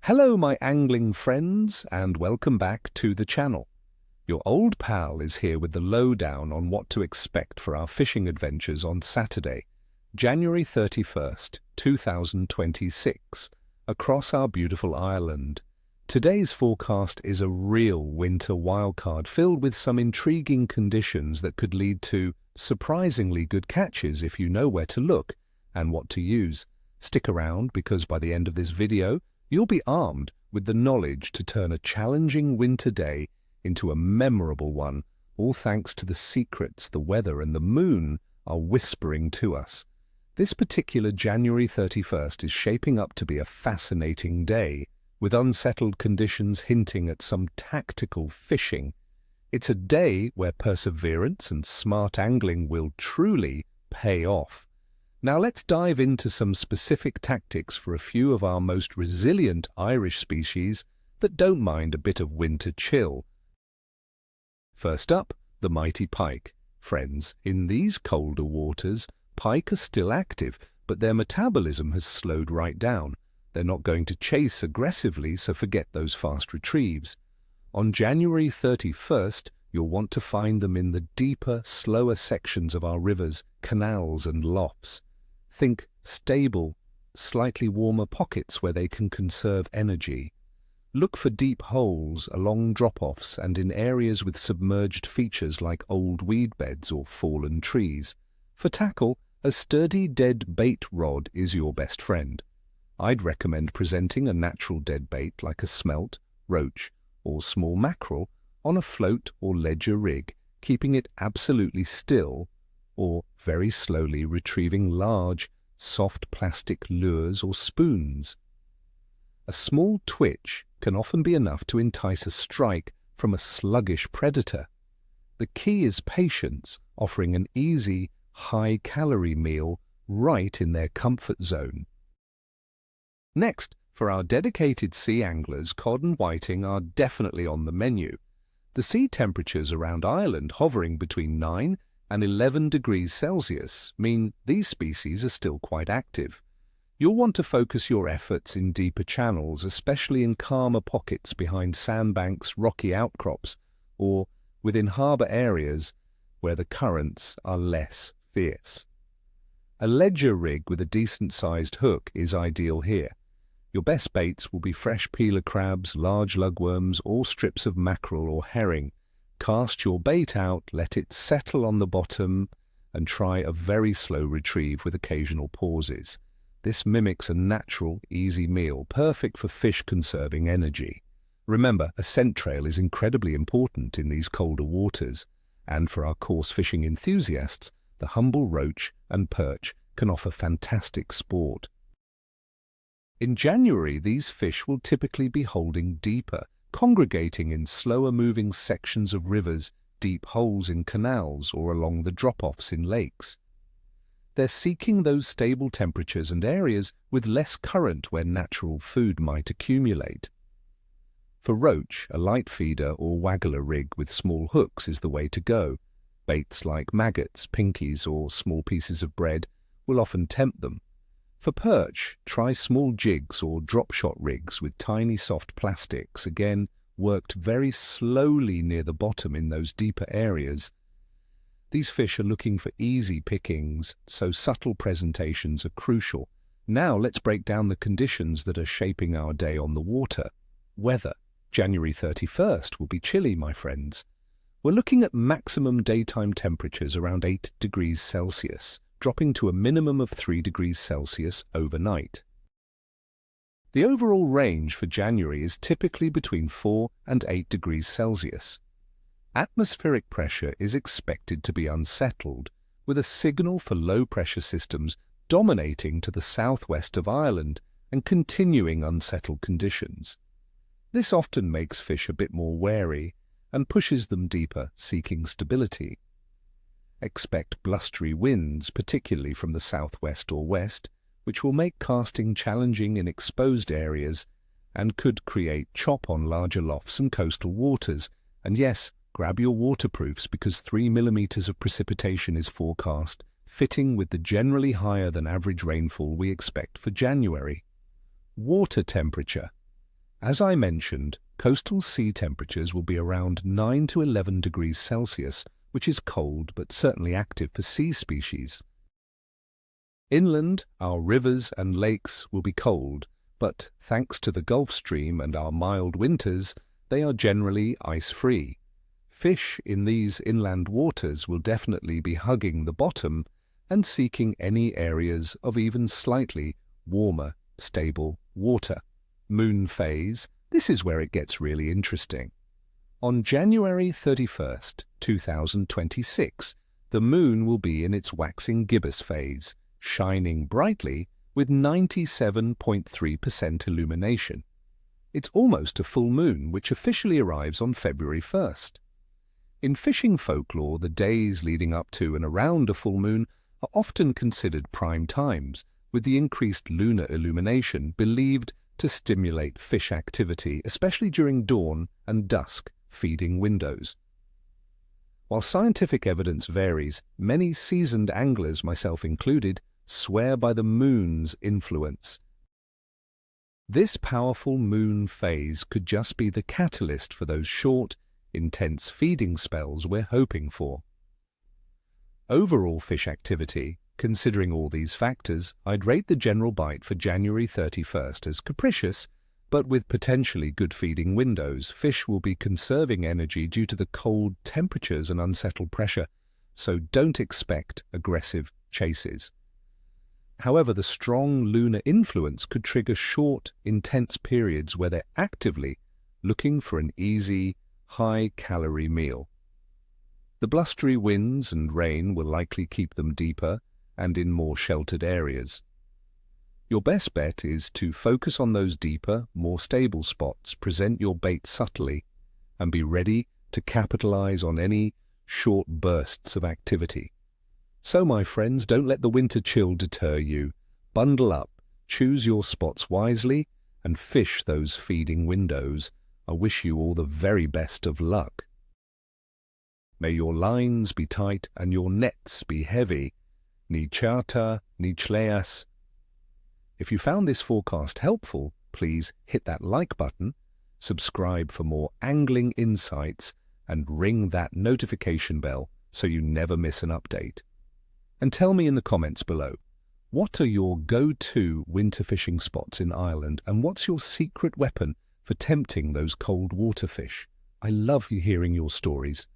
Hello my angling friends and welcome back to the channel. Your old pal is here with the lowdown on what to expect for our fishing adventures on Saturday, January 31st, 2026, across our beautiful island. Today's forecast is a real winter wildcard filled with some intriguing conditions that could lead to surprisingly good catches if you know where to look and what to use. Stick around because by the end of this video, you'll be armed with the knowledge to turn a challenging winter day into a memorable one, all thanks to the secrets the weather and the moon are whispering to us. This particular January 31st is shaping up to be a fascinating day, with unsettled conditions hinting at some tactical fishing. It's a day where perseverance and smart angling will truly pay off. Now let's dive into some specific tactics for a few of our most resilient Irish species that don't mind a bit of winter chill. First up, the mighty pike. Friends, in these colder waters, pike are still active, but their metabolism has slowed right down. They're not going to chase aggressively, so forget those fast retrieves. On January 31st, you'll want to find them in the deeper, slower sections of our rivers, canals and loughs. Think stable, slightly warmer pockets where they can conserve energy. Look for deep holes along drop-offs and in areas with submerged features like old weed beds or fallen trees. For tackle, a sturdy dead bait rod is your best friend. I'd recommend presenting a natural dead bait like a smelt, roach, or small mackerel on a float or ledger rig, keeping it absolutely still, or very slowly retrieving large, soft plastic lures or spoons. A small twitch can often be enough to entice a strike from a sluggish predator. The key is patience, offering an easy, high-calorie meal right in their comfort zone. Next, for our dedicated sea anglers, cod and whiting are definitely on the menu. The sea temperatures around Ireland hovering between 9 and 11 degrees Celsius mean these species are still quite active. You'll want to focus your efforts in deeper channels, especially in calmer pockets behind sandbanks, rocky outcrops, or within harbour areas where the currents are less fierce. A ledger rig with a decent-sized hook is ideal here. Your best baits will be fresh peeler crabs, large lugworms, or strips of mackerel or herring. Cast your bait out, let it settle on the bottom, and try a very slow retrieve with occasional pauses. This mimics a natural, easy meal, perfect for fish conserving energy. Remember, a scent trail is incredibly important in these colder waters, and for our coarse fishing enthusiasts, the humble roach and perch can offer fantastic sport. In January, these fish will typically be holding deeper, congregating in slower-moving sections of rivers, deep holes in canals, or along the drop-offs in lakes. They're seeking those stable temperatures and areas with less current where natural food might accumulate. For roach, a light feeder or waggler rig with small hooks is the way to go. Baits like maggots, pinkies, or small pieces of bread will often tempt them. For perch, try small jigs or drop-shot rigs with tiny soft plastics, again worked very slowly near the bottom in those deeper areas. These fish are looking for easy pickings, so subtle presentations are crucial. Now let's break down the conditions that are shaping our day on the water. Weather. January 31st will be chilly, my friends. We're looking at maximum daytime temperatures around 8 degrees Celsius. Dropping to a minimum of 3 degrees Celsius overnight. The overall range for January is typically between 4 and 8 degrees Celsius. Atmospheric pressure is expected to be unsettled, with a signal for low-pressure systems dominating to the southwest of Ireland and continuing unsettled conditions. This often makes fish a bit more wary and pushes them deeper, seeking stability. Expect blustery winds, particularly from the southwest or west, which will make casting challenging in exposed areas and could create chop on larger loughs and coastal waters. And yes, grab your waterproofs because 3 millimeters of precipitation is forecast, fitting with the generally higher than average rainfall we expect for January. Water temperature. As I mentioned, coastal sea temperatures will be around 9 to 11 degrees Celsius, which is cold but certainly active for sea species. Inland, our rivers and lakes will be cold, but thanks to the Gulf Stream and our mild winters, they are generally ice-free. Fish in these inland waters will definitely be hugging the bottom and seeking any areas of even slightly warmer, stable water. Moon phase, this is where it gets really interesting. On January 31st, 2026, the moon will be in its waxing gibbous phase, shining brightly with 97.3% illumination. It's almost a full moon, which officially arrives on February 1st. In fishing folklore, the days leading up to and around a full moon are often considered prime times, with the increased lunar illumination believed to stimulate fish activity, especially during dawn and dusk feeding windows. While scientific evidence varies, many seasoned anglers, myself included, swear by the moon's influence. This powerful moon phase could just be the catalyst for those short, intense feeding spells we're hoping for. Overall fish activity, considering all these factors, I'd rate the general bite for January 31st as capricious, but with potentially good feeding windows. Fish will be conserving energy due to the cold temperatures and unsettled pressure, so don't expect aggressive chases. However, the strong lunar influence could trigger short, intense periods where they're actively looking for an easy, high-calorie meal. The blustery winds and rain will likely keep them deeper and in more sheltered areas. Your best bet is to focus on those deeper, more stable spots, present your bait subtly, and be ready to capitalize on any short bursts of activity. So, my friends, don't let the winter chill deter you. Bundle up, choose your spots wisely, and fish those feeding windows. I wish you all the very best of luck. May your lines be tight and your nets be heavy. Ni chata, ni chleas. If you found this forecast helpful, please hit that like button, subscribe for more angling insights, and ring that notification bell so you never miss an update. And tell me in the comments below, what are your go-to winter fishing spots in Ireland, and what's your secret weapon for tempting those cold water fish? I love hearing your stories.